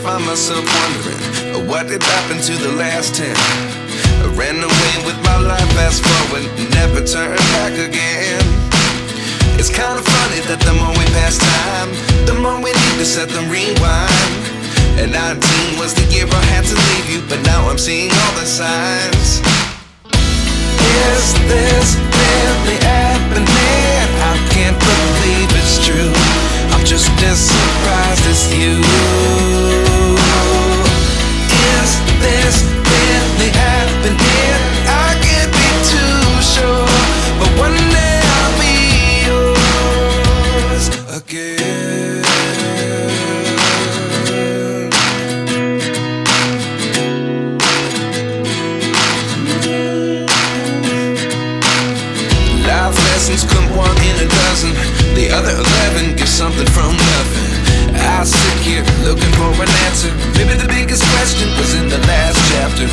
find myself wondering what did happen to the last 10. I ran away with my life, fast forward, never turn back again. It's kind of funny that the more we pass time, the more we need to set the rewind. And 19 was the year I had to leave you, but now I'm seeing all the signs. Is this really happening? I can't believe it's true. I'm just as surprised as you. Is this really happening? I can't be too sure, but one day I'll be yours again. Life lessons come one in a dozen. The other 11 give something from nothing. I sit here looking for an answer. Maybe the biggest question was in the last chapter.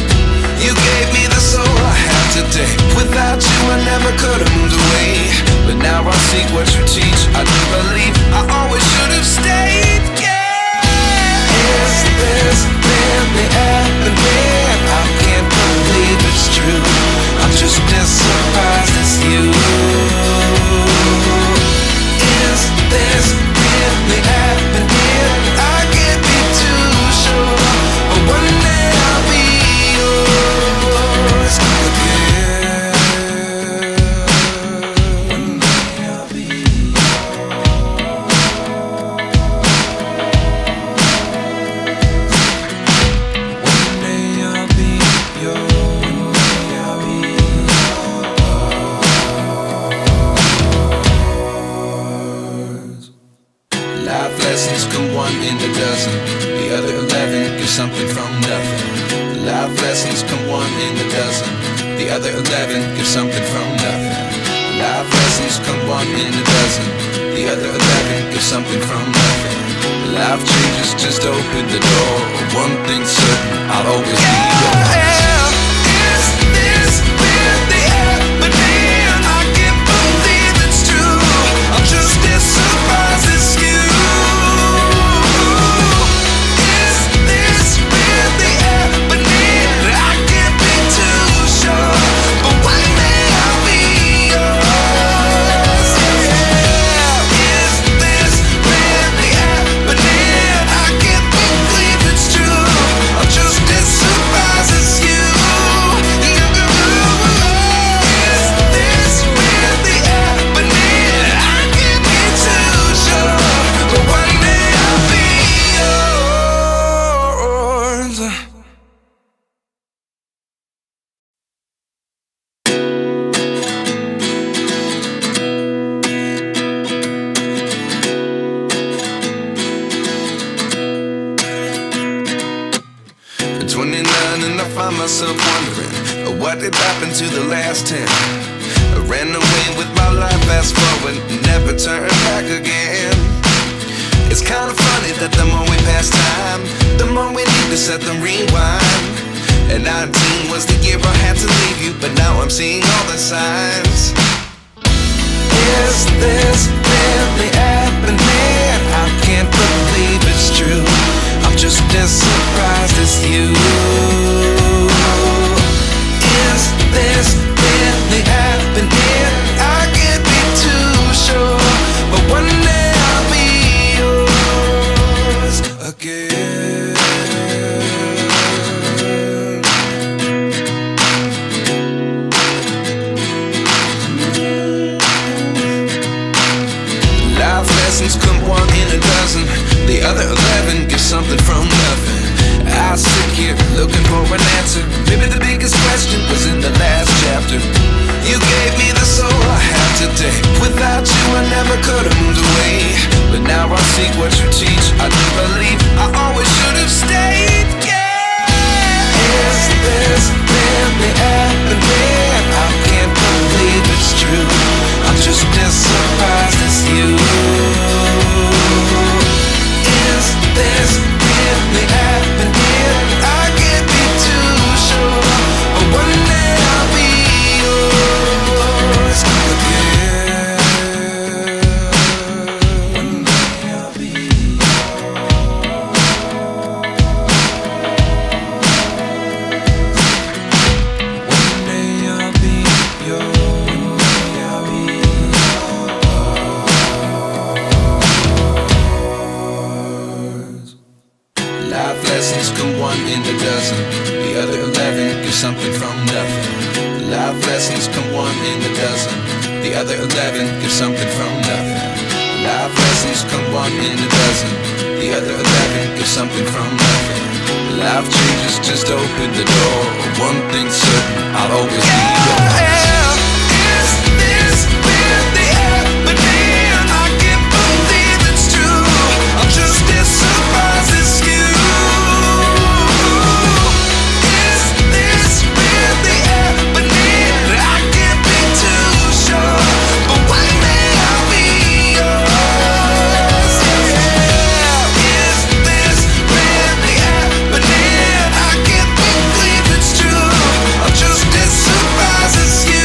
You gave me the soul I have today. Without you I never could have moved away. But now I see what you teach. I do believe I always should have stayed. Yeah. Is this really happening? I can't believe it's true. I'm just as surprised as you. Is this really happening? I can't be too sure, but one day I'll be yours again. One day I'll be One day I'll be yours. Life lessons come one in a dozen. The other 11 give something from nothing. Life lessons come one in a dozen. The other 11 give something from nothing. Life lessons come one in a dozen. The other 11 give something from nothing. Life changes just open the door. One thing's certain, I'll always be yours. Is this really happening? I can't believe it's true. I'm just as surprised as you. What did happen to the last 10? I ran away with my life, fast forward, never turn back again. It's kind of funny that the more we pass time, the more we need to set them rewind. And 19 was the year I had to leave you, but now I'm seeing all the signs. Is this really happening? I can't believe it's true. I'm just as surprised as you. Is this really happening? I can't be too sure, but one day I'll be yours again. Life lessons come one in a dozen. The other 11 get something from nothing. I sit here looking for an answer. Maybe the biggest question was in the last chapter. You gave me the soul I have today. Without you I never could have moved away. But now I see what you teach. I do believe I always should have stayed. Yeah. Is this really happening? I can't believe it's true. I'm just as surprised as you. Is this really happening? I can't be too sure, but one day I'll be yours again. One day I'll be yours. One day I'll be yours. Life lessons come one in a dozen. The other 11 get something from nothing. Life lessons come one in a dozen. The other 11 get something from nothing. Life lessons come one in a dozen. The other 11 get something from nothing. Life changes just open the door. One thing's certain, I'll always be yours. Is this really happening? I can't believe it's true. I'm just as surprised as you. As you.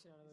ఇచ్చినాడు